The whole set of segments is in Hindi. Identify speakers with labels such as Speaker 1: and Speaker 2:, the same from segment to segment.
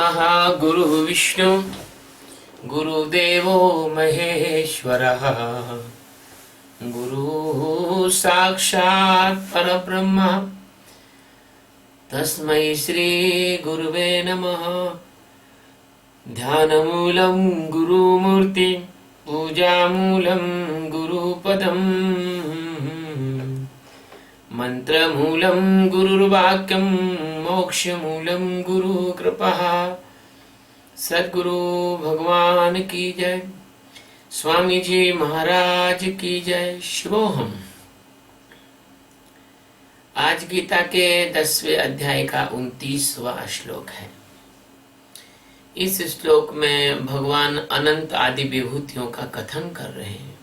Speaker 1: ब्रह्मा गुरुः विष्णु गुरुदेवो महेश्वरः गुरुः साक्षात् परब्रह्म तस्मै श्री गुरुवे नमः। ध्यानमूलं गुरुमूर्ति पूजामूलं गुरुपदम् मंत्रमूलं गुरुर्वाक्यं मोक्षमूलं गुरुकृपः। सद्गुरु भगवान की जय, स्वामी जी महाराज की जय। शिवोहम। आज गीता के 10वें अध्याय का 29वां श्लोक है। इस श्लोक में भगवान अनंत आदि विभूतियों का कथन कर रहे हैं।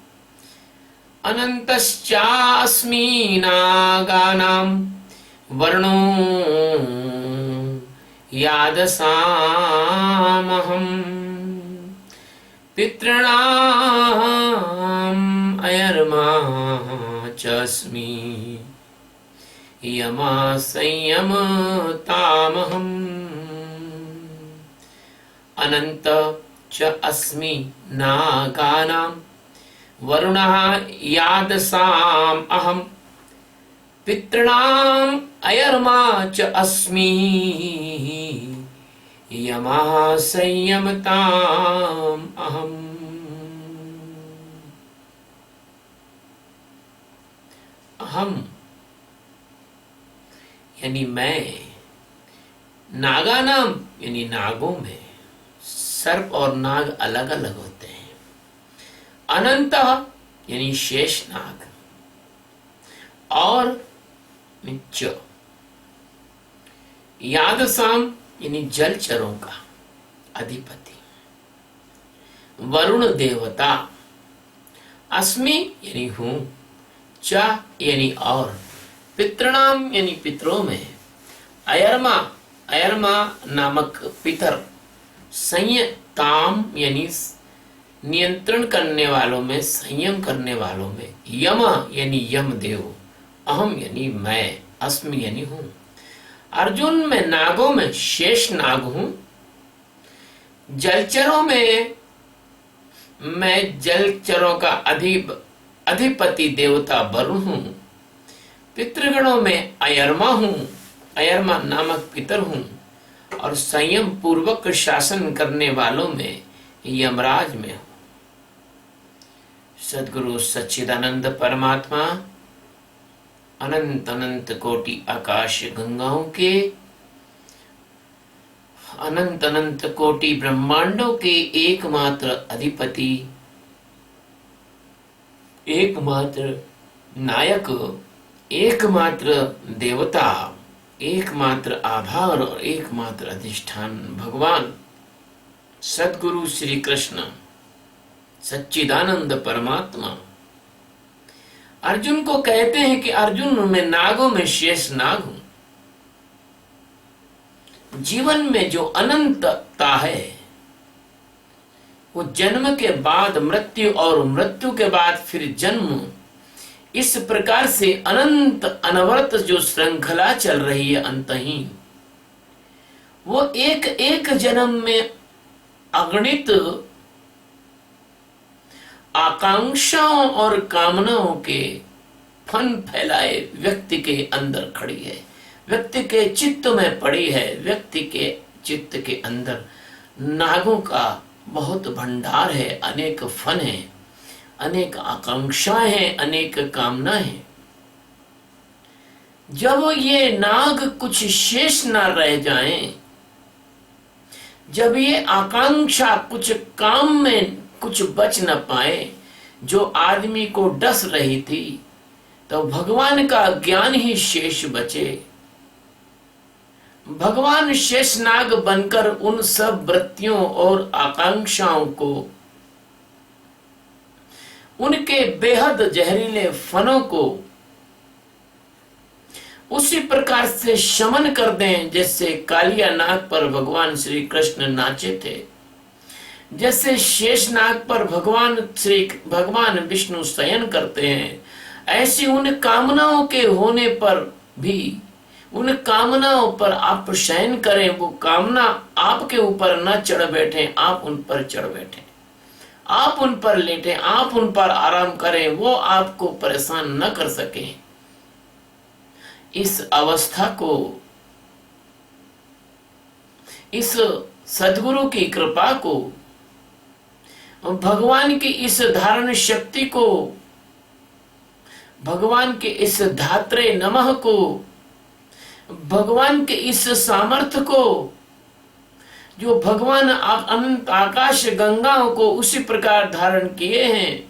Speaker 1: अनंतश्चास्मि नागानां वर्णो यादसामहं पितॄणाम् अयर्मा चास्मि यमा संयमतामहम्। अनंत च अस्मि नागानां वरुणः यादसाम् अहम् पितॄणाम् अयर्मा च अस्मि यमः संयमताम् अहम्। अहम यानी मैं, नागानाम यानी नागों में। सर्प और नाग अलग अलग होते हैं। अनंत यानी शेष नाग और च यादसाम यानी जलचरों का अधिपति। वरुण देवता। अस्मि यानी हूं, च यानी और, पितृणाम यानी पितरों में, अयर्मा अयर्मा नामक पितर, संयताम यानी नियंत्रण करने वालों में, संयम करने वालों में, यम यानी यम देव, अहम यानी मैं, अस्मि यानी हूं। अर्जुन में नागों में शेष नाग हूं, जलचरों में मैं जलचरों का अधिपति देवता वरुण हूं। पितृगणों में अयर्मा हूं, अयर्मा नामक पितर हूं। और संयम पूर्वक शासन करने वालों में यमराज में हूं। सद्गुरु सच्चिदानंद परमात्मा अनंत अनंत कोटि आकाश गंगाओं के, अनंत अनंत कोटि ब्रह्मांडों के एकमात्र अधिपति, एकमात्र नायक, एकमात्र देवता, एकमात्र आधार और एकमात्र अधिष्ठान भगवान सद्गुरु श्री कृष्ण सच्चिदानंद परमात्मा अर्जुन को कहते हैं कि अर्जुन में नागों में शेष नाग हूं। जीवन में जो अनंतता है वो जन्म के बाद मृत्यु और मृत्यु के बाद फिर जन्म, इस प्रकार से अनंत अनवरत जो श्रृंखला चल रही है अंतहीन, वो एक एक जन्म में अगणित आकांक्षाओं और कामनाओं के फन फैलाए व्यक्ति के अंदर खड़ी है, व्यक्ति के चित्त में पड़ी है। व्यक्ति के चित्त के अंदर नागों का बहुत भंडार है, अनेक फन है, अनेक आकांक्षाएं हैं, अनेक कामनाएं हैं। जब ये नाग कुछ शेष ना रह जाएं, जब ये आकांक्षा कुछ काम में कुछ बच न पाए जो आदमी को डस रही थी, तो भगवान का ज्ञान ही शेष बचे। भगवान शेषनाग बनकर उन सब वृत्तियों और आकांक्षाओं को, उनके बेहद जहरीले फनों को उसी प्रकार से शमन कर दें जैसे कालिया नाग पर भगवान श्री कृष्ण नाचे थे, जैसे शेषनाग पर भगवान विष्णु शयन करते हैं। ऐसी उन कामनाओं के होने पर भी उन कामनाओं पर आप शयन करें, वो कामना आपके ऊपर न चढ़ बैठे, आप उन पर चढ़ बैठे, आप उन पर लेटे, आप उन पर आराम करें, वो आपको परेशान न कर सके। इस अवस्था को, इस सद्गुरु की कृपा को, भगवान की इस धारण शक्ति को, भगवान के इस धात्रे नमः को, भगवान के इस सामर्थ्य को, जो भगवान अनंत आकाश गंगाओं को उसी प्रकार धारण किए हैं,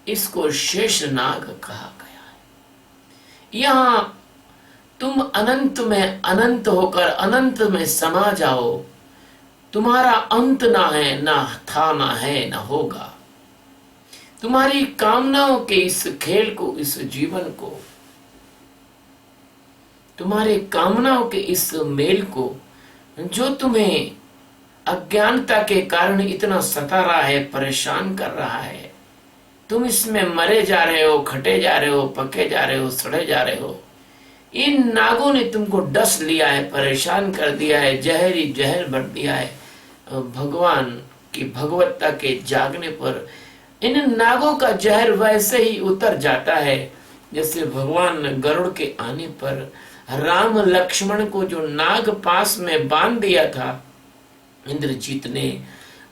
Speaker 1: इसको शेष नाग कहा गया है। यहां तुम अनंत में अनंत होकर अनंत में समा जाओ। तुम्हारा अंत ना है, ना था, ना है, ना होगा। तुम्हारी कामनाओं के इस खेल को, इस जीवन को, तुम्हारे कामनाओं के इस मेल को, जो तुम्हें अज्ञानता के कारण इतना सता रहा है, परेशान कर रहा है, तुम इसमें मरे जा रहे हो, खटे जा रहे हो, पके जा रहे हो, सड़े जा रहे हो। इन नागों ने तुमको डस लिया है, परेशान कर दिया है, जहरी जहर भर दिया है। भगवान की भगवत्ता के जागने पर इन नागों का जहर वैसे ही उतर जाता है जैसे भगवान गरुड़ के आने पर राम लक्ष्मण को जो नाग पास में बांध दिया था इंद्रजीत ने,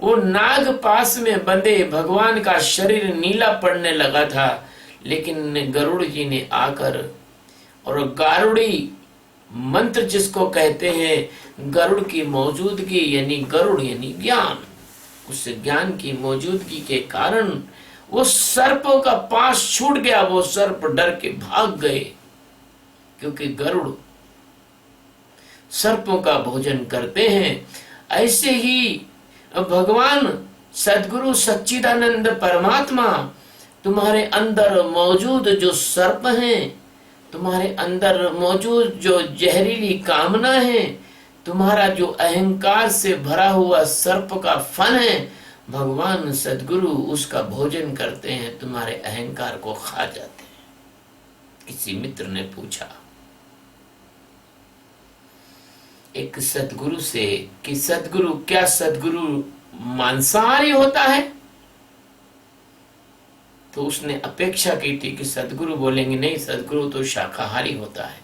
Speaker 1: वो नाग पास में बंधे भगवान का शरीर नीला पड़ने लगा था, लेकिन गरुड़ जी ने आकर, और गारुड़ी मंत्र जिसको कहते हैं, गरुड़ की मौजूदगी यानी गरुड़ यानी ज्ञान, उस ज्ञान की मौजूदगी के कारण वो सर्पों का पास छूट गया। वो सर्प डर के भाग गए, क्योंकि गरुड़ सर्पों का भोजन करते हैं। ऐसे ही भगवान सद्गुरु सच्चिदानंद परमात्मा तुम्हारे अंदर मौजूद जो सर्प हैं, तुम्हारे अंदर मौजूद जो जहरीली कामना है, तुम्हारा जो अहंकार से भरा हुआ सर्प का फन है, भगवान सद्गुरु उसका भोजन करते हैं, तुम्हारे अहंकार को खा जाते हैं। किसी मित्र ने पूछा एक सद्गुरु से कि सद्गुरु, क्या सद्गुरु मांसाहारी होता है? तो उसने अपेक्षा की थी कि सद्गुरु बोलेंगे नहीं, सद्गुरु तो शाकाहारी होता है।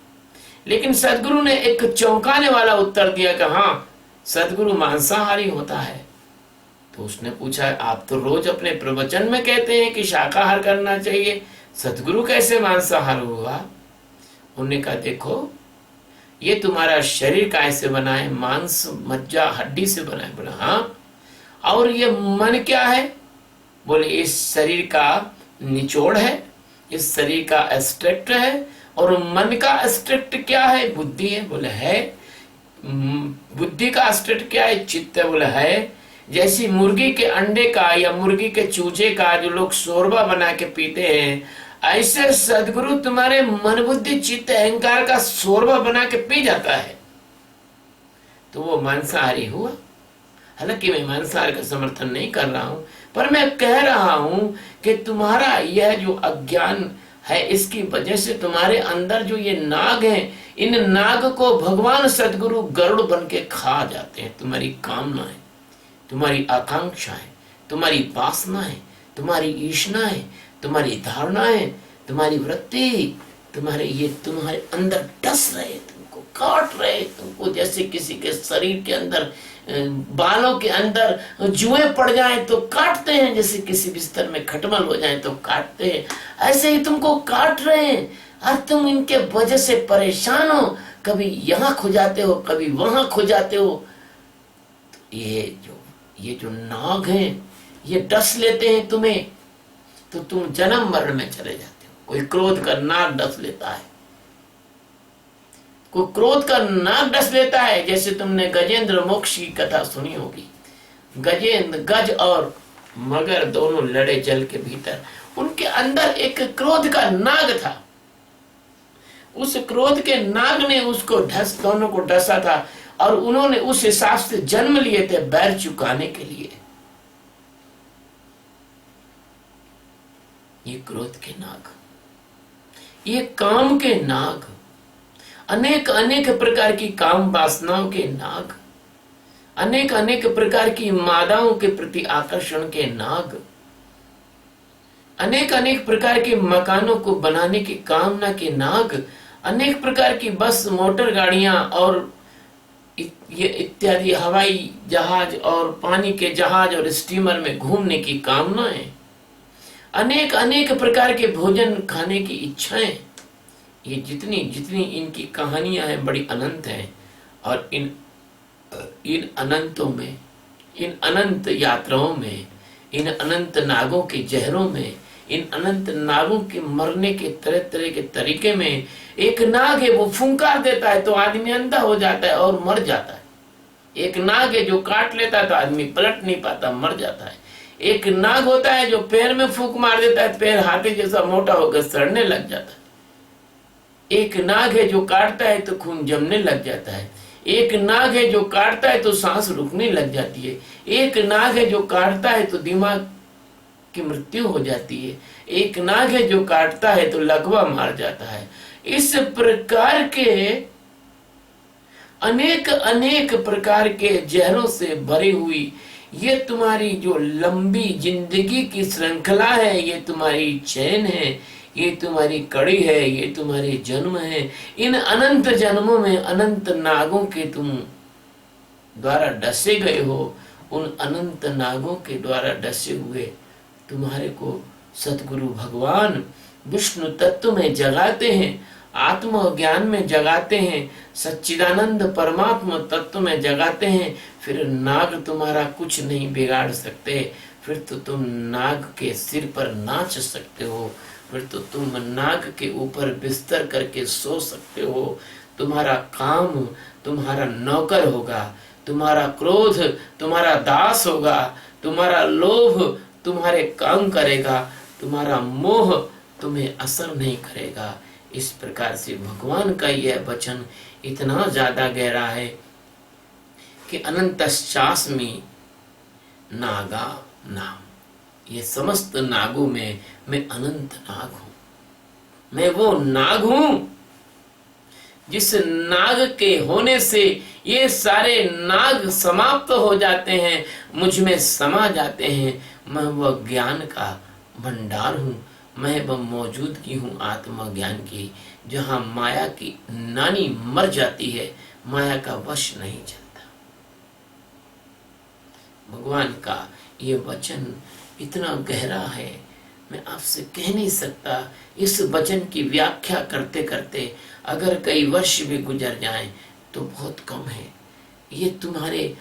Speaker 1: लेकिन सद्गुरु ने एक चौंकाने वाला उत्तर दिया कि हाँ, सद्गुरु मांसाहारी होता है। तो उसने पूछा, आप तो रोज अपने प्रवचन में कहते हैं कि शाकाहार करना चाहिए, सद्गुरु कैसे मांसाहार हुआ? उन्होंने कहा, देखो ये तुम्हारा शरीर कैसे बना है? मांस मज्जा हड्डी से बना है। बोला हाँ। और ये मन क्या है? बोले इस शरीर का निचोड़ है, इस शरीर का एब्स्ट्रैक्ट है। और मन का एब्स्ट्रैक्ट क्या है? बुद्धि है। बोले है। बुद्धि का एब्स्ट्रैक्ट क्या है? चित्त है। बोले है। जैसी मुर्गी के अंडे का या मुर्गी के चूजे का जो लोग शोरबा बना के पीते हैं, ऐसे सद्गुरु तुम्हारे मन बुद्धि चित्त अहंकार का शोरबा बना के पी जाता है, तो वो मांसाहारी हुआ। हालांकि मैं मांसाहार का समर्थन नहीं कर रहा हूं, पर मैं कह रहा हूं कि तुम्हारा यह जो अज्ञान है, इसकी वजह से तुम्हारे अंदर जो ये नाग हैं, इन नाग को भगवान सद्गुरु गरुड़ बन के खा जाते हैं। तुम्हारी कामनाएं, तुम्हारी आकांक्षाएं, तुम्हारी वासनाएं, तुम्हारी ईर्ष्णाएं, तुम्हारी धारणाएं, तुम्हारी वृत्ति, तुम्हारे अंदर डस रहे, तुमको काट रहे, तुमको जैसे किसी के शरीर के अंदर बालों के अंदर जुएं पड़ जाएं तो काटते हैं, जैसे किसी बिस्तर में खटमल हो जाए तो काटते हैं, ऐसे ही तुमको काट रहे हैं और तुम इनके वजह से परेशान हो। कभी यहाँ खो जाते हो, कभी वहां खो जाते हो। तो ये जो नाग हैं, ये डस लेते हैं तुम्हें, तो तुम जन्म मरण में चले जाते हो। कोई क्रोध का नाग डस लेता है, कोई क्रोध का नाग डस लेता है। जैसे तुमने गजेंद्र मोक्ष की कथा सुनी होगी। गजेंद्र, गज और मगर दोनों लड़े जल के भीतर। उनके अंदर एक क्रोध का नाग था। उस क्रोध के नाग ने उसको दोनों को डसा था, और उन्होंने उस हिसाब से जन्म लिए थे बैर चुकाने के लिए। ये क्रोध के नाग, ये काम के नाग, अनेक अनेक प्रकार की काम वासनाओं के नाग, अनेक अनेक प्रकार की मादाओं के प्रति आकर्षण के नाग, अनेक अनेक प्रकार के मकानों को बनाने की कामना के नाग, अनेक प्रकार की बस मोटर गाड़ियां और ये इत्यादि हवाई जहाज और पानी के जहाज और स्टीमर में घूमने की कामनाएं, अनेक अनेक प्रकार के भोजन खाने की इच्छाएं, ये जितनी जितनी इनकी कहानियां हैं बड़ी अनंत हैं। और इन अनंतों में, इन अनंत यात्राओं में, इन अनंत नागों के जहरों में, इन अनंत नागों के मरने के तरह तरह के तरीके में, एक नाग है वो फुंकार देता है तो आदमी अंधा हो जाता है और मर जाता है। एक नाग है जो काट लेता है तो आदमी पलट नहीं पाता, मर जाता है। एक नाग होता है जो पैर में फूंक मार देता है, पैर हाथी जैसा मोटा होकर सड़ने लग जाता है। एक नाग है जो काटता है तो खून जमने लग जाता है। एक नाग है जो काटता है तो सांस रुकने लग जाती है। एक नाग है जो काटता है तो दिमाग की मृत्यु हो जाती है। एक नाग है जो काटता है तो लकवा मार जाता है। इस प्रकार के अनेक अनेक प्रकार के जहरों से भरी हुई ये तुम्हारी जो लंबी जिंदगी की श्रृंखला है, ये तुम्हारी चैन है, ये तुम्हारी कड़ी है, ये तुम्हारे जन्म है। इन अनंत जन्मों में अनंत नागों के तुम द्वारा डसे गए हो। उन अनंत नागों के द्वारा डसे हुए तुम्हारे को सतगुरु भगवान विष्णु तत्व में जगाते हैं, आत्म ज्ञान में जगाते हैं, सच्चिदानंद परमात्मा तत्व में जगाते हैं। फिर नाग तुम्हारा कुछ नहीं बिगाड़ सकते। फिर तो तुम नाग के सिर पर नाच सकते हो। फिर तो तुम नाग के ऊपर बिस्तर करके सो सकते हो। तुम्हारा काम तुम्हारा नौकर होगा, तुम्हारा क्रोध तुम्हारा दास होगा, तुम्हारा लोभ तुम्हारे काम करेगा, तुम्हारा मोह तुम्हें असर नहीं करेगा। इस प्रकार से भगवान का यह वचन इतना ज्यादा गहरा है कि अनंतश्चास्मि नागा नाम, ये समस्त नागों में मैं अनंत नाग हूं। मैं वो नाग हूं जिस नाग के होने से ये सारे नाग समाप्त हो जाते हैं, मुझ में समा जाते हैं। मैं वह ज्ञान का भंडार हूं, मैं वह मौजूदगी हूं आत्मा ज्ञान की, जहां माया की नानी मर जाती है, माया का वश नहीं चलता। भगवान का ये वचन इतना गहरा है, मैं आपसे कह नहीं सकता। इस वचन की व्याख्या करते करते अगर कई वर्ष भी गुजर जाएं तो बहुत कम है। ये तुम्हारे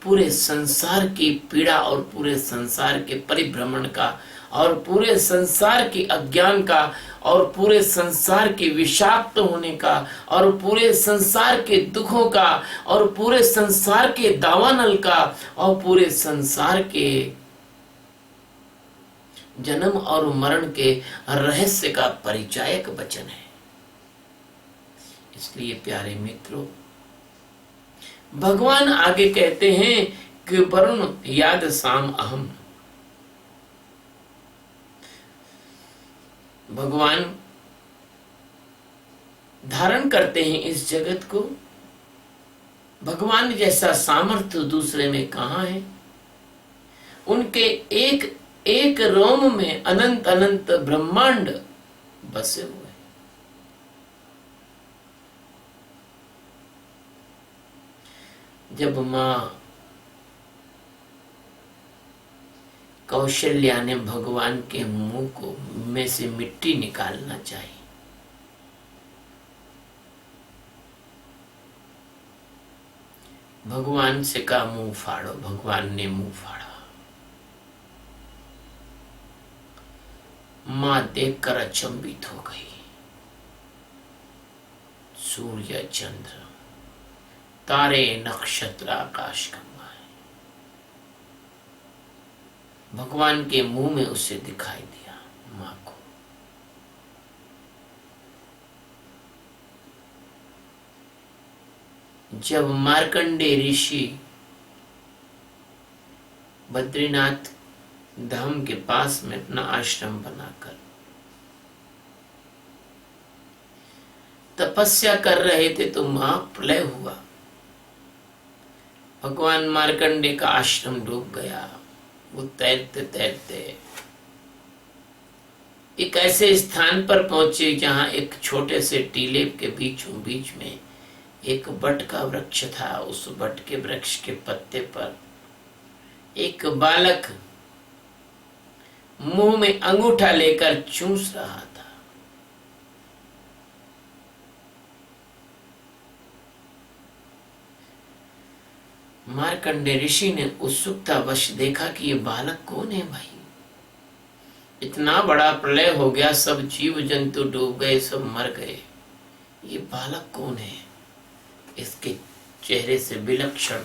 Speaker 1: पूरे संसार की पीड़ा और पूरे संसार के परिभ्रमण का और पूरे संसार के अज्ञान का और पूरे संसार के विषाक्त होने का और पूरे संसार के दुखों का और पूरे संसार के दावानल का और पूरे संसार के जन्म और मरण के रहस्य का परिचायक वचन है। इसलिए प्यारे मित्रों, भगवान आगे कहते हैं कि वरुण याद साम अहम। भगवान धारण करते हैं इस जगत को। भगवान जैसा सामर्थ्य दूसरे में कहां है। उनके एक एक रोम में अनंत अनंत ब्रह्मांड बसे हुए। जब मां कौशल्या ने भगवान के मुंह को में से मिट्टी निकालना चाहिए, भगवान से कहा मुंह फाड़ो, भगवान ने मुंह फाड़ा। मां देखकर अचंभित हो गई। सूर्य चंद्र तारे नक्षत्र आकाश गंगाएं भगवान के मुंह में उसे दिखाई दिया। मां को जब मार्कंडे ऋषि बद्रीनाथ धाम के पास में अपना आश्रम बनाकर तपस्या कर रहे थे तो महाप्रलय हुआ। भगवान मार्कंडे का आश्रम डूब गया। वो तैरते तैरते एक ऐसे स्थान पर पहुंचे जहां एक छोटे से टीले के बीचों बीच में एक बट का वृक्ष था। उस बट के वृक्ष के पत्ते पर एक बालक मुंह में अंगूठा लेकर चूस रहा था। मार्कंडे ऋषि ने उत्सुकतावश देखा कि ये बालक कौन है भाई। इतना बड़ा प्रलय हो गया, सब जीव जंतु डूब गए, सब मर गए, ये बालक कौन है? इसके चेहरे से विलक्षण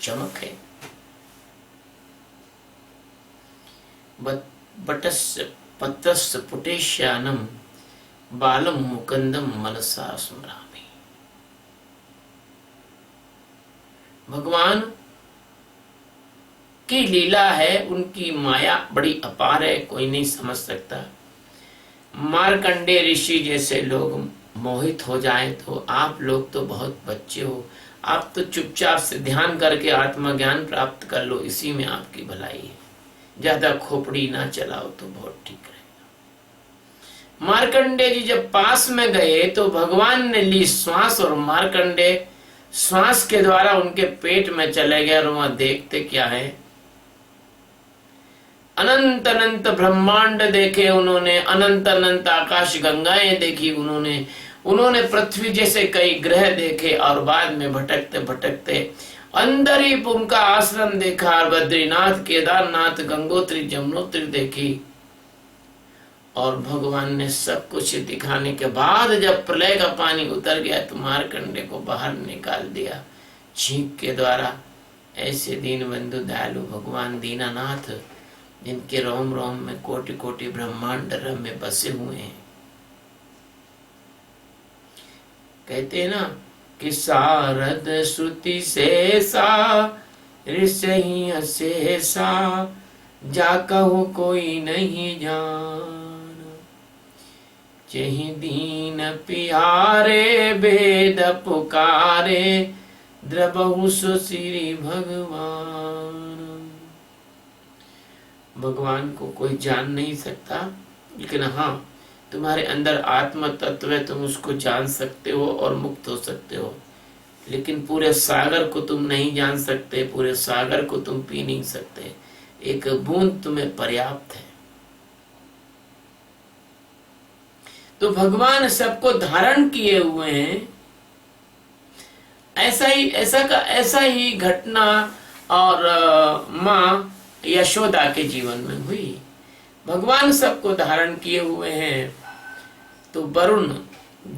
Speaker 1: चमक है। बटस्य पत्रस्य पुटेश्यानम बालम मुकुंदम मनसा स्मरामि। भगवान की लीला है, उनकी माया बड़ी अपार है, कोई नहीं समझ सकता। मार्कंडे ऋषि जैसे लोग मोहित हो जाएं तो आप लोग तो बहुत बच्चे हो, आप तो चुपचाप से ध्यान करके आत्मज्ञान प्राप्त कर लो, इसी में आपकी भलाई है। ज्यादा खोपड़ी ना चलाओ तो बहुत ठीक रहेगा। मार्कंडे जी जब पास में गए तो भगवान ने ली श्वास और मार्कंडे श्वास के द्वारा उनके पेट में चले गए और वहां देखते क्या है, अनंत अनंत ब्रह्मांड देखे उन्होंने, अनंत अनंत आकाश गंगाएं देखी उन्होंने पृथ्वी जैसे कई ग्रह देखे और बाद में भटकते भटकते अंदर ही उनका आश्रम देखा। बद्रीनाथ, केदारनाथ, गंगोत्री, जमुनोत्री देखी और भगवान ने सब कुछ दिखाने के बाद जब प्रलय का पानी उतर गया तो मार्कंडे को बाहर निकाल दिया छींक के द्वारा। ऐसे दीन बंधु दयालु भगवान दीनानाथ, जिनके रोम रोम में कोटि कोटि ब्रह्मांड में बसे हुए हैं। कहते हैं ना कि सारद श्रुति शेषा ऋषि अशेषा जा कहू कोई नहीं जान, जेहि दीन पियारे वेद पुकारे द्रबहु श्री भगवान। भगवान को कोई जान नहीं सकता, लेकिन हाँ तुम्हारे अंदर आत्म तत्व है, तुम उसको जान सकते हो और मुक्त हो सकते हो। लेकिन पूरे सागर को तुम नहीं जान सकते, पूरे सागर को तुम पी नहीं सकते, एक बूंद तुम्हें पर्याप्त है। तो भगवान सबको धारण किए हुए हैं। ऐसा ही घटना और माँ यशोदा के जीवन में हुई। भगवान सबको धारण किए हुए हैं। तो वरुण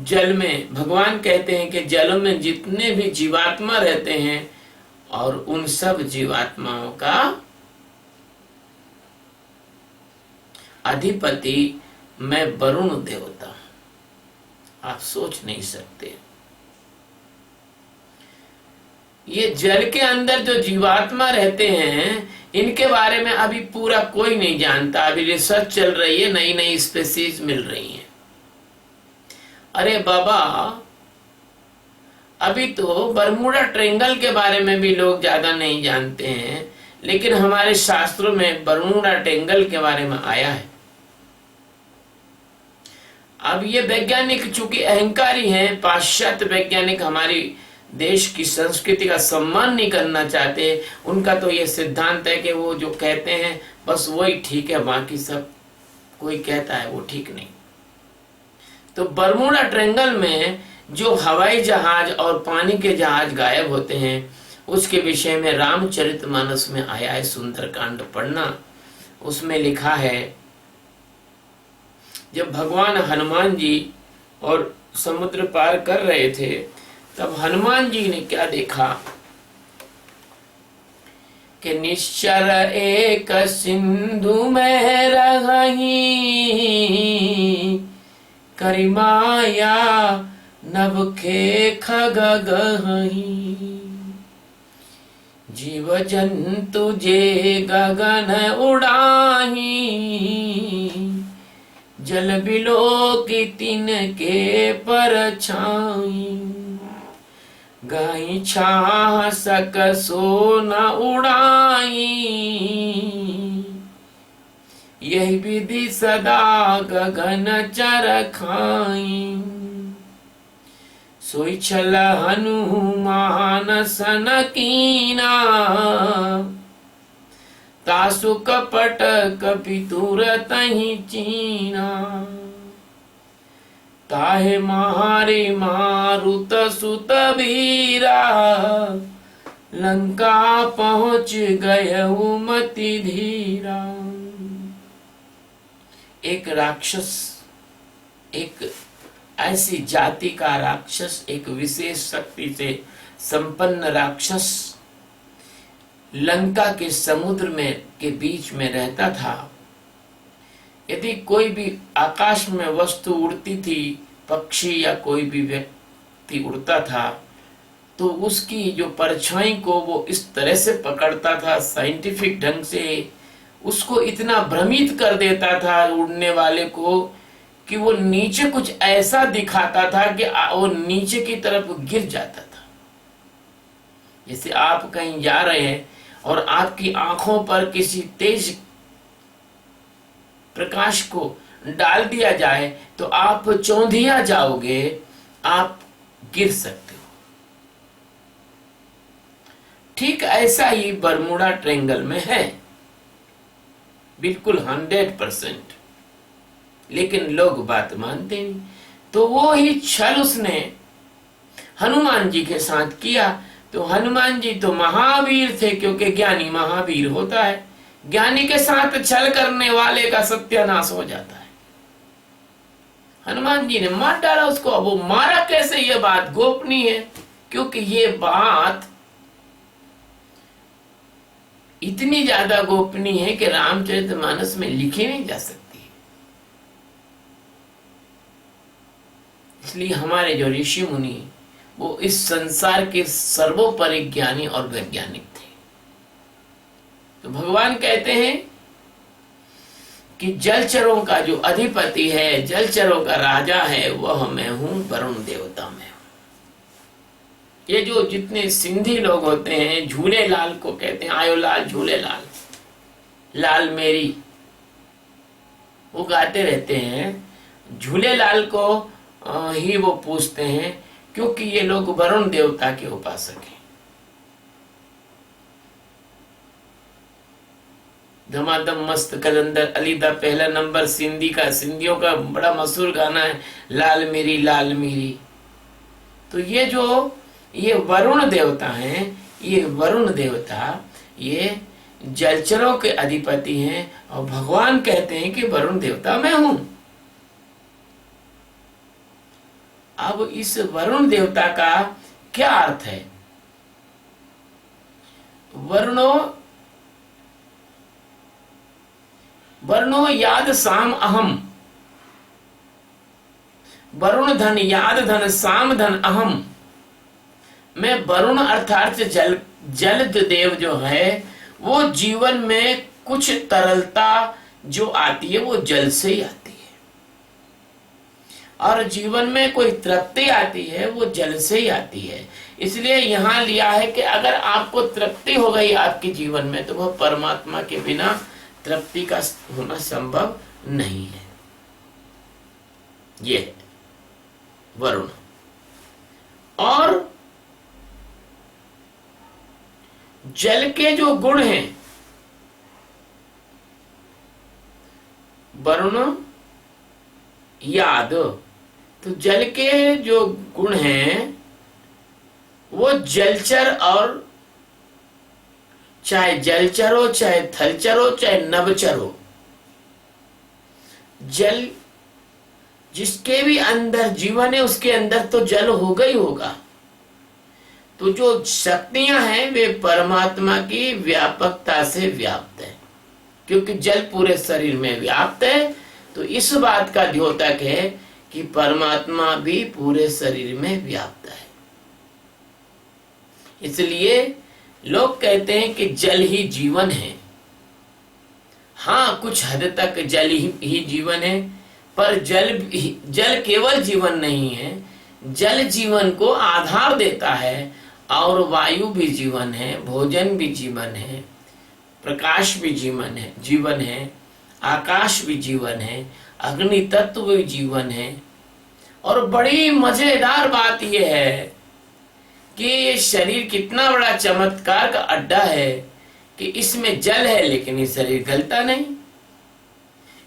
Speaker 1: जल में, भगवान कहते हैं कि जल में जितने भी जीवात्मा रहते हैं और उन सब जीवात्माओं का अधिपति मैं वरुण देवता। आप सोच नहीं सकते, ये जल के अंदर जो जीवात्मा रहते हैं इनके बारे में अभी पूरा कोई नहीं जानता। अभी रिसर्च चल रही है, नई नई स्पेसीज मिल रही हैं। अरे बाबा, अभी तो बरमूडा ट्रायंगल के बारे में भी लोग ज्यादा नहीं जानते हैं, लेकिन हमारे शास्त्रों में बरमूडा ट्रायंगल के बारे में आया है। अब ये वैज्ञानिक चूंकि अहंकारी हैं, पाश्चात्य वैज्ञानिक हमारी देश की संस्कृति का सम्मान नहीं करना चाहते। उनका तो ये सिद्धांत है कि वो जो कहते हैं बस वही ठीक है, बाकी सब कोई कहता है वो ठीक नहीं। तो बरमूडा ट्रायंगल में जो हवाई जहाज और पानी के जहाज गायब होते हैं उसके विषय में रामचरितमानस में आया है। सुंदरकांड पढ़ना, उसमें लिखा है जब भगवान हनुमान जी और समुद्र पार कर रहे थे तब हनुमान जी ने क्या देखा कि निश्चर एक सिंधु में रही करिमाया नभ खे खग गही, जीव जंतु जे गगन उड़ाही जल बिलो की तिन के परछाई, गाई छाह सकसो न उड़ाई, यही विधि सदा गगन चरखाई, सोई छल हनुमान सन कीना, तासु कपट कपि तुरत ही चीना, ताहे मारे मारुत सुत वीरा, लंका पहुंच गए मति धीरा। एक राक्षस, एक ऐसी जाति का राक्षस, एक विशेष शक्ति से संपन्न राक्षस लंका के समुद्र में के बीच में रहता था। यदि कोई भी आकाश में वस्तु उड़ती थी, पक्षी या कोई भी व्यक्ति उड़ता था, तो उसकी जो परछाई को वो इस तरह से पकड़ता था, साइंटिफिक ढंग से उसको इतना भ्रमित कर देता था उड़ने वाले को, कि वो नीचे कुछ ऐसा दिखाता था कि वो नीचे की तरफ गिर जाता था। जैसे आप कहीं जा रहे हैं और आपकी आंखों पर किसी तेज प्रकाश को डाल दिया जाए तो आप चौंधिया जाओगे, आप गिर सकते हो। ठीक ऐसा ही बरमुडा ट्रायंगल में है, बिल्कुल 100%। लेकिन लोग बात मानते नहीं। तो वो ही छल उसने हनुमान जी के साथ किया। तो हनुमान जी तो महावीर थे, क्योंकि ज्ञानी महावीर होता है। ज्ञानी के साथ छल करने वाले का सत्यानाश हो जाता है। हनुमान जी ने मार डाला उसको। अब वो मारा कैसे, ये बात गोपनीय है, क्योंकि ये बात इतनी ज्यादा गोपनीय है कि रामचरितमानस में लिखी नहीं जा सकती। इसलिए हमारे जो ऋषि मुनि वो इस संसार के सर्वोपरि ज्ञानी और वैज्ञानिक थे। तो भगवान कहते हैं कि जलचरों का जो अधिपति है, जलचरों का राजा है, वह मैं हूं, वरुण देवता मैं हूं। ये जो जितने सिंधी लोग होते हैं, झूले लाल को कहते हैं, आयो लाल झूले लाल, लाल मेरी, वो गाते रहते हैं। झूले लाल को ही वो पूछते हैं, क्योंकि ये लोग वरुण देवता के उपासक हैं। धमाधम मस्त कलंदर अली दा पहला नंबर सिंधी का, सिंधियों का बड़ा मशहूर गाना है, लाल मेरी लाल मेरी। तो ये वरुण देवता हैं। ये वरुण देवता ये जलचरों के अधिपति हैं, और भगवान कहते हैं कि वरुण देवता मैं हूं। अब इस वरुण देवता का क्या अर्थ है? वर्णो याद साम अहम, वरुण धन याद धन साम धन अहम। मैं वरुण अर्थात जल देव जो है, वो जीवन में कुछ तरलता जो आती है वो जल से ही आती है, और जीवन में कोई तृप्ति आती है वो जल से ही आती है। इसलिए यहां लिया है कि अगर आपको तृप्ति हो गई आपके जीवन में, तो वह परमात्मा के बिना तृप्ति का होना संभव नहीं है। ये है वरुण। और जल के जो गुण हैं, वरुण याद, तो जल के जो गुण हैं वो जलचर, और चाहे जलचर हो, चाहे थलचर हो, चाहे नभचर हो, जल जिसके भी अंदर जीवन है उसके अंदर तो जल होगा ही होगा। तो जो शक्तियां हैं वे परमात्मा की व्यापकता से व्याप्त है, क्योंकि जल पूरे शरीर में व्याप्त है। तो इस बात का द्योतक है कि परमात्मा भी पूरे शरीर में व्याप्त है। इसलिए लोग कहते हैं कि जल ही जीवन है। हाँ, कुछ हद तक जल ही जीवन है, पर जल केवल जीवन नहीं है, जल जीवन को आधार देता है, और वायु भी जीवन है, भोजन भी जीवन है, प्रकाश भी जीवन है, आकाश भी जीवन है, अग्नि तत्व भी जीवन है। और बड़ी मजेदार बात यह है कि ये शरीर कितना बड़ा चमत्कार का अड्डा है कि इसमें जल है लेकिन ये शरीर गलता नहीं,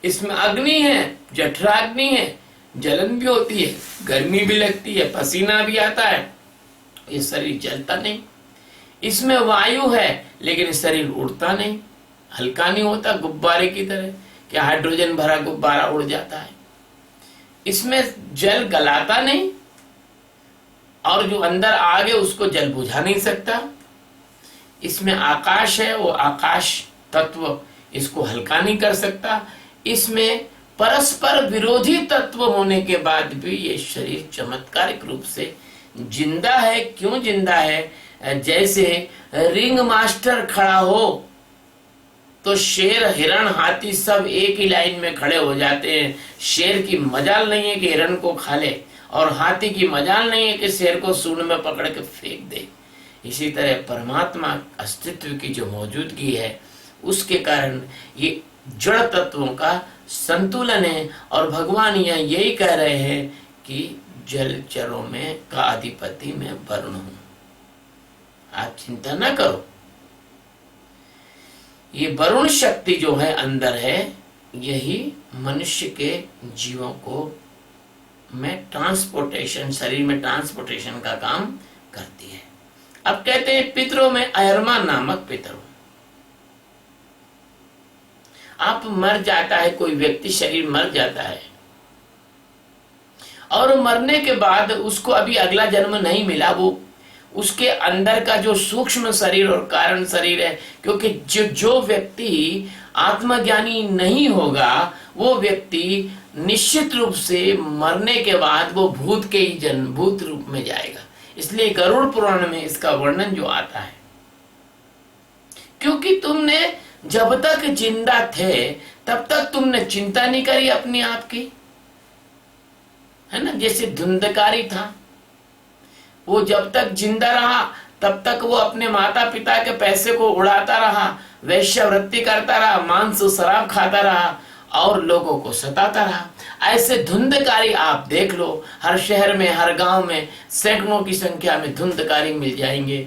Speaker 1: इसमें अग्नि है, जठराग्नि है, जलन भी होती है, गर्मी भी लगती है, पसीना भी आता है, ये शरीर जलता नहीं। इसमें वायु है लेकिन शरीर उड़ता नहीं, हल्का नहीं होता, गुब्बारे की तरह, क्या हाइड्रोजन भरा गुब्बारा उड़ जाता है। इसमें जल गलाता नहीं, और जो अंदर आग है उसको जल बुझा नहीं सकता। इसमें आकाश है, वो आकाश तत्व इसको हल्का नहीं कर सकता। इसमें परस्पर विरोधी तत्व होने के बाद भी ये शरीर चमत्कारिक रूप से जिंदा है। क्यों जिंदा है? जैसे रिंग मास्टर खड़ा हो तो शेर, हिरण, हाथी सब एक ही लाइन में खड़े हो जाते हैं। शेर की मजाल नहीं है कि हिरण को खा ले, और हाथी की मजाल नहीं है कि शेर को सूंड में पकड़ के फेंक दे। इसी तरह परमात्मा अस्तित्व की जो मौजूदगी है उसके कारण ये जड़ तत्वों का संतुलन है। और भगवान यहाँ यही कह रहे हैं कि जलचरों में का अधिपति मैं वरुण हूं, आप चिंता ना करो। ये वरुण शक्ति जो है अंदर है, यही मनुष्य के जीवों को में ट्रांसपोर्टेशन, शरीर में ट्रांसपोर्टेशन का काम करती है। अब कहते हैं पितरों में अयरमा नामक पितर। आप मर जाता है कोई व्यक्ति, शरीर मर जाता है, और मरने के बाद उसको अभी अगला जन्म नहीं मिला, वो उसके अंदर का जो सूक्ष्म शरीर और कारण शरीर है, क्योंकि जो व्यक्ति आत्मज्ञानी नहीं होगा वो व्यक्ति निश्चित रूप से मरने के बाद वो भूत के ही जन्म, भूत रूप में जाएगा। इसलिए गरुड़ पुराण में इसका वर्णन जो आता है, क्योंकि तुमने जब तक जिंदा थे तब तक तुमने चिंता नहीं करी अपने आप की, है ना। जैसे धुंधकारी था, वो जब तक जिंदा रहा तब तक वो अपने माता पिता के पैसे को उड़ाता रहा, वैश्यवृत्ति करता रहा, मांस शराब खाता रहा और लोगों को सताता रहा। ऐसे धुंधकारी आप देख लो, हर शहर में, हर गांव में सैकड़ों की संख्या में धुंधकारी मिल जाएंगे।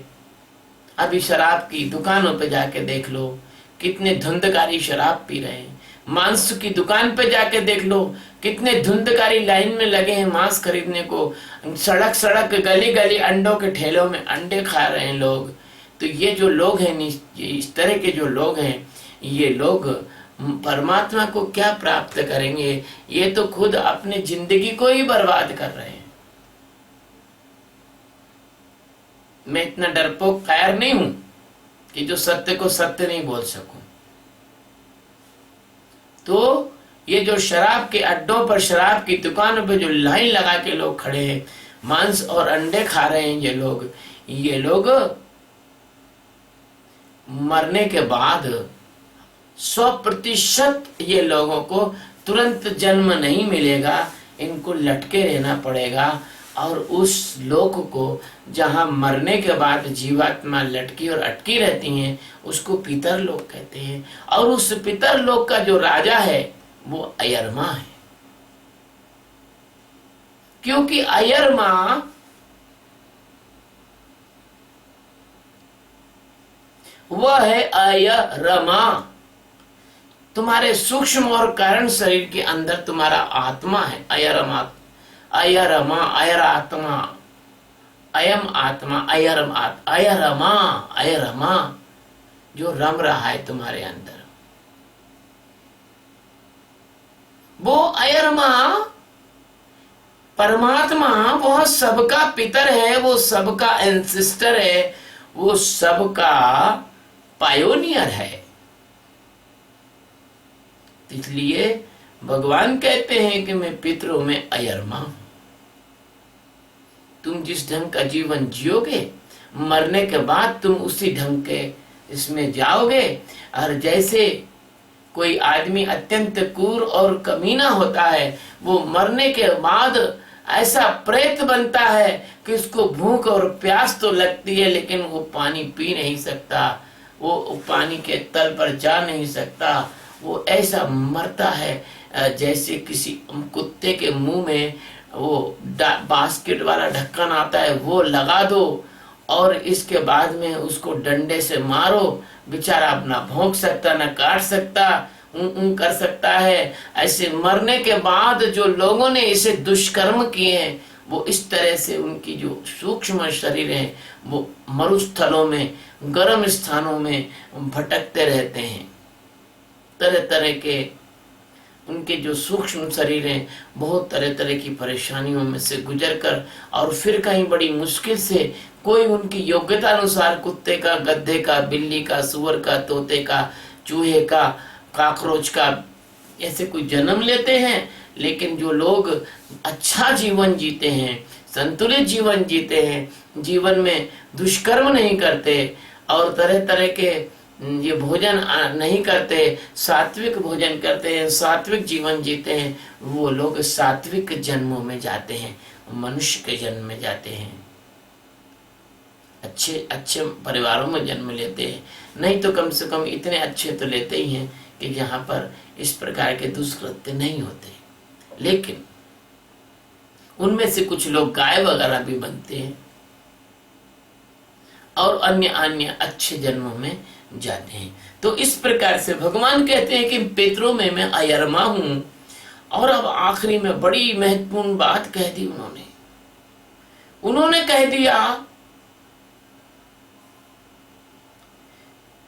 Speaker 1: अभी शराब की दुकानों पे जाके देख लो, कितने धुंधकारी शराब पी रहे हैं। मांस की दुकान पे जाके देख लो, कितने धुंधकारी लाइन में लगे हैं मांस खरीदने को। सड़क सड़क, गली गली अंडों के ठेलों में अंडे खा रहे हैं लोग। तो ये जो लोग हैं, इस तरह के जो लोग हैं, ये लोग परमात्मा को क्या प्राप्त करेंगे? ये तो खुद अपने जिंदगी को ही बर्बाद कर रहे हैं। मैं इतना डरपोक कायर नहीं हूं कि जो सत्य को सत्य नहीं बोल सकूं। तो ये जो शराब के अड्डों पर, शराब की दुकानों पर जो लाइन लगा के लोग खड़े हैं, मांस और अंडे खा रहे हैं, ये लोग मरने के बाद 100% ये लोगों को तुरंत जन्म नहीं मिलेगा, इनको लटके रहना पड़ेगा। और उस लोक को जहां मरने के बाद जीवात्मा लटकी और अटकी रहती हैं, उसको पितर लोक कहते हैं। और उस पितर लोक का जो राजा है वो अयरमा है, क्योंकि अयरमा वह है अयरमा। तुम्हारे सूक्ष्म और कारण शरीर के अंदर तुम्हारा आत्मा है अयरमा, अयरमा, अयर आत्मा, अयम आत्मा, अयरमा, अयरमा जो रम रहा है तुम्हारे अंदर, वो अयरमा परमात्मा, वह सबका पितर है, वो सबका एंसेस्टर है, वो सबका पायोनियर है। इसलिए भगवान कहते हैं कि मैं पितरों में अयरमा हूं। तुम जिस ढंग का जीवन जियोगे, मरने के बाद तुम उसी ढंग के इसमें जाओगे। और जैसे कोई आदमी अत्यंत क्रूर और कमीना होता है, वो मरने के बाद ऐसा प्रेत बनता है कि उसको भूख और प्यास तो लगती है, लेकिन वो पानी पी नहीं सकता, वो पानी के तल पर जा नहीं सकता। वो ऐसा मरता है जैसे किसी कुत्ते के मुंह में वो बास्केट वाला ढक्कन आता है, वो लगा दो और इसके बाद में उसको डंडे से मारो, बेचारा अपना भौंक सकता, ना काट सकता, कर सकता है। ऐसे मरने के बाद जो लोगों ने इसे दुष्कर्म किए हैं, वो इस तरह से उनकी जो सूक्ष्म शरीर है वो मरुस्थलों में, गर्म स्थानों में भटकते रहते हैं। तरह तरह के उनके जो सूक्ष्म शरीर हैं बहुत तरह तरह की परेशानियों में से गुजर कर, और फिर कहीं बड़ी मुश्किल से कोई उनकी योग्यता अनुसार कुत्ते का, गधे का, बिल्ली का, सुअर का, तोते का, चूहे का, काकरोच का ऐसे कोई जन्म लेते हैं। लेकिन जो लोग अच्छा जीवन जीते हैं, संतुलित जीवन जीते हैं, जीवन में दुष्कर्म नहीं करते और तरह तरह के ये भोजन नहीं करते, सात्विक भोजन करते हैं, सात्विक जीवन जीते हैं, वो लोग सात्विक जन्मों में जाते हैं, मनुष्य के जन्म में जाते हैं, अच्छे अच्छे परिवारों में जन्म लेते हैं। नहीं तो कम से कम इतने अच्छे तो लेते ही हैं कि जहाँ पर इस प्रकार के दुष्कृत्य नहीं होते। लेकिन उनमें से कुछ लोग गाय वगैरह भी बनते हैं और अन्य अन्य अच्छे जन्मों में जाते हैं। तो इस प्रकार से भगवान कहते हैं कि पितरों में मैं अयरमा हूं। और अब आखिरी में बड़ी महत्वपूर्ण बात कह दी उन्होंने कह दिया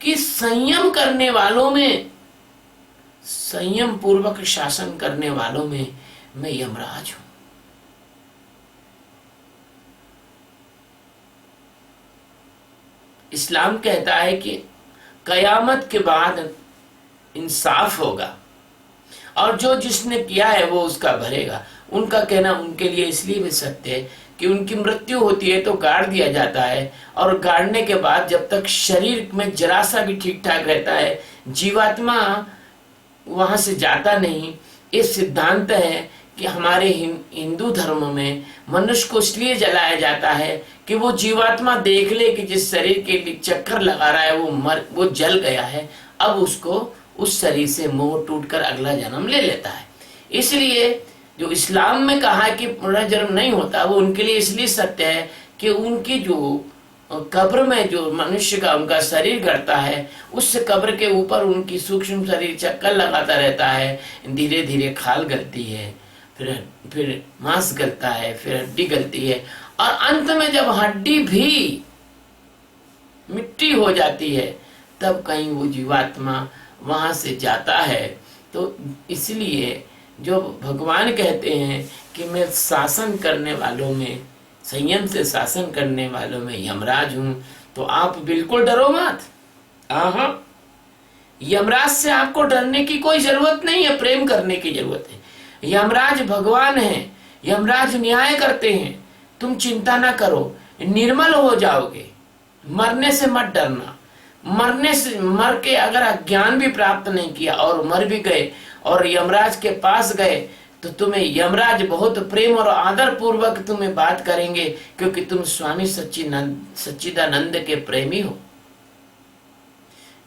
Speaker 1: कि संयम करने वालों में, संयम पूर्वक शासन करने वालों में मैं यमराज हूं। इस्लाम कहता है कि कयामत के बाद इंसाफ होगा और जो जिसने किया है वो उसका भरेगा। उनका कहना उनके लिए इसलिए भी सत्य है कि उनकी मृत्यु होती है तो गाड़ दिया जाता है, और गाड़ने के बाद जब तक शरीर में जरा सा भी ठीक ठाक रहता है, जीवात्मा वहां से जाता नहीं। ये सिद्धांत है कि हमारे हिंदू धर्म में मनुष्य को इसलिए जलाया जाता है कि वो जीवात्मा देख ले कि जिस शरीर के लिए चक्कर लगा रहा है वो जल गया है, अब उसको उस शरीर से मोह टूटकर अगला जन्म ले लेता है। इसलिए जो इस्लाम में कहा है कि पुनर्जन्म नहीं होता, वो उनके लिए इसलिए सत्य है कि उनकी जो कब्र में जो मनुष्य का उनका शरीर गड़ता है, उस कब्र के ऊपर उनकी सूक्ष्म शरीर चक्कर लगाता रहता है, धीरे धीरे खाल गलती है, फिर मांस गलता है, फिर हड्डी गलती है, और अंत में जब हड्डी भी मिट्टी हो जाती है तब कहीं वो जीवात्मा वहां से जाता है। तो इसलिए जो भगवान कहते हैं कि मैं शासन करने वालों में, संयम से शासन करने वालों में यमराज हूं, तो आप बिल्कुल डरो मत। यमराज से आपको डरने की कोई जरूरत नहीं है, प्रेम करने की जरूरत है। यमराज भगवान है, यमराज न्याय करते हैं, तुम चिंता ना करो, निर्मल हो जाओगे। मरने से मत डरना। मरने से, मर के अगर अज्ञान भी प्राप्त नहीं किया और मर भी गए और यमराज के पास गए तो तुम्हें यमराज बहुत प्रेम और आदर पूर्वक तुम्हें बात करेंगे, क्योंकि तुम स्वामी सच्चिदानंद के प्रेमी हो।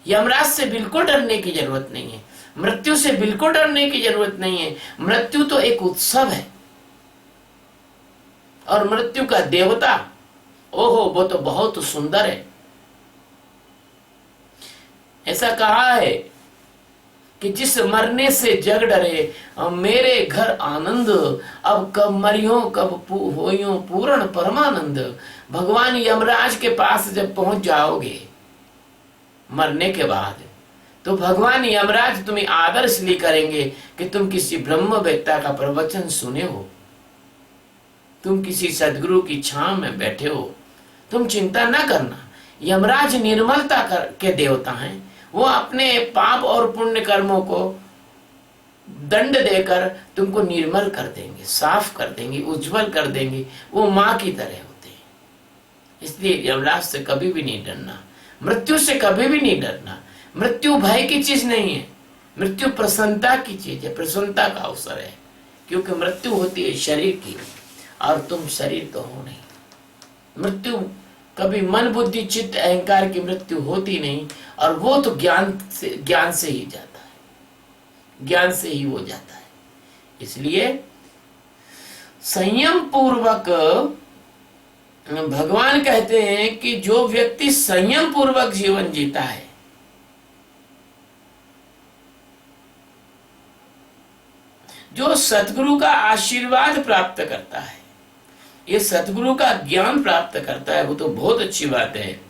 Speaker 1: यमराज से बिल्कुल डरने की जरूरत नहीं है, मृत्यु से बिल्कुल डरने की जरूरत नहीं है। मृत्यु तो एक उत्सव है, और मृत्यु का देवता, ओहो, वो तो बहुत सुंदर है। ऐसा कहा है कि जिस मरने से जग डरे, मेरे घर आनंद, अब कब मरियो कब होइयो पूर्ण परमानंद। भगवान यमराज के पास जब पहुंच जाओगे मरने के बाद, तो भगवान यमराज तुम्हें आदर इसलिए करेंगे कि तुम किसी ब्रह्मवेत्ता का प्रवचन सुने हो, तुम किसी सदगुरु की छांव में बैठे हो। तुम चिंता न करना। यमराज निर्मलता के देवता हैं, वो अपने पाप और पुण्य कर्मों को दंड देकर तुमको निर्मल कर देंगे, साफ कर देंगे, उज्जवल कर देंगे। वो माँ की तरह होते हैं। इसलिए यमराज से कभी भी नहीं डरना, मृत्यु से कभी भी नहीं डरना। मृत्यु भय की चीज नहीं है, मृत्यु प्रसन्नता की चीज है, प्रसन्नता का अवसर है, क्योंकि मृत्यु होती है शरीर की और तुम शरीर तो हो नहीं। मृत्यु कभी मन बुद्धि चित्त अहंकार की मृत्यु होती नहीं, और वो तो ज्ञान से ही जाता है, ज्ञान से ही वो जाता है। इसलिए संयम पूर्वक भगवान कहते हैं कि जो व्यक्ति संयम पूर्वक जीवन जीता है, जो सतगुरु का आशीर्वाद प्राप्त करता है, ये सतगुरु का ज्ञान प्राप्त करता है, वो तो बहुत अच्छी बात है।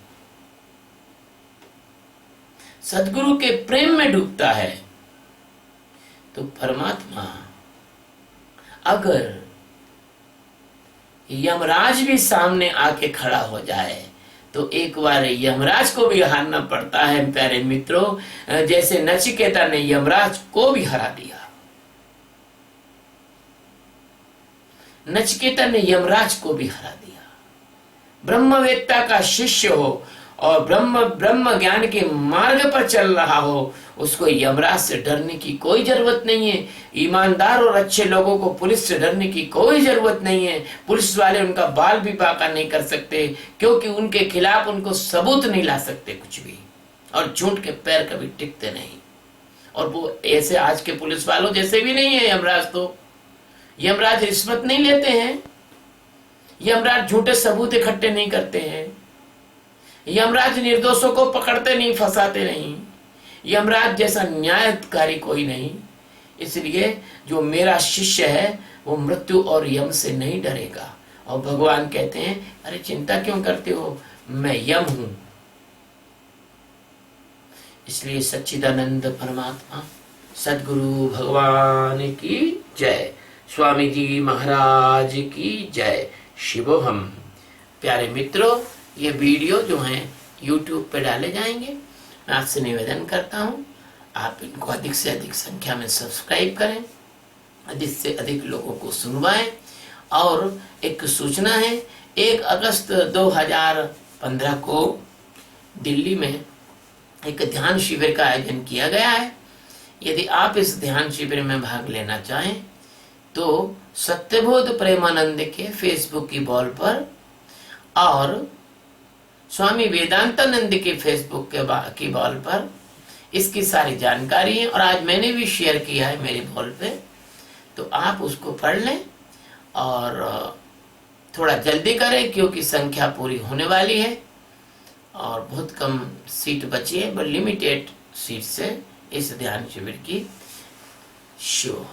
Speaker 1: सतगुरु के प्रेम में डूबता है, तो परमात्मा अगर यमराज भी सामने आके खड़ा हो जाए तो एक बार यमराज को भी हारना पड़ता है प्यारे मित्रों, जैसे नचिकेता ने यमराज को भी हरा दिया। नचिकेता ने यमराज को भी हरा दिया। ब्रह्मवेत्ता का शिष्य हो और ब्रह्म ज्ञान के मार्ग पर चल रहा हो, उसको यमराज से डरने की कोई जरूरत नहीं है। ईमानदार और अच्छे लोगों को पुलिस से डरने की कोई जरूरत नहीं है। पुलिस वाले उनका बाल भी बाका नहीं कर सकते, क्योंकि उनके खिलाफ उनको सबूत नहीं ला सकते कुछ भी, और झूठ के पैर कभी टिकते नहीं। और वो ऐसे आज के पुलिस वालों जैसे भी नहीं है यमराज। तो यमराज रिश्वत नहीं लेते हैं, यमराज झूठे सबूत इकट्ठे नहीं करते हैं, यमराज निर्दोषों को पकड़ते नहीं, फंसाते नहीं। यमराज जैसा न्यायकारी कोई नहीं। इसलिए जो मेरा शिष्य है वो मृत्यु और यम से नहीं डरेगा। और भगवान कहते हैं, अरे चिंता क्यों करते हो, मैं यम हूं। इसलिए सच्चिदानंद परमात्मा सद्गुरु भगवान की जय, स्वामी जी महाराज की जय, शिवोहम। प्यारे मित्रों, ये वीडियो जो हैं YouTube पे डाले जाएंगे। मैं आपसे निवेदन करता हूँ आप इनको अधिक से अधिक संख्या में सब्सक्राइब करें, अधिक से अधिक लोगों को सुनवाएं। और एक सूचना है, 1 अगस्त 2015 को दिल्ली में एक ध्यान शिविर का आयोजन किया गया है। यदि आप इस ध्यान शिविर में भाग लेना चाहें तो सत्यबोध प्रेमानंद के फेसबुक की वॉल पर और स्वामी वेदांतानंद के फेसबुक की वॉल पर इसकी सारी जानकारी है, और आज मैंने भी शेयर किया है मेरी वॉल पे, तो आप उसको पढ़ लें और थोड़ा जल्दी करें, क्योंकि संख्या पूरी होने वाली है और बहुत कम सीट बची है, बट लिमिटेड सीट से इस ध्यान शिविर की शो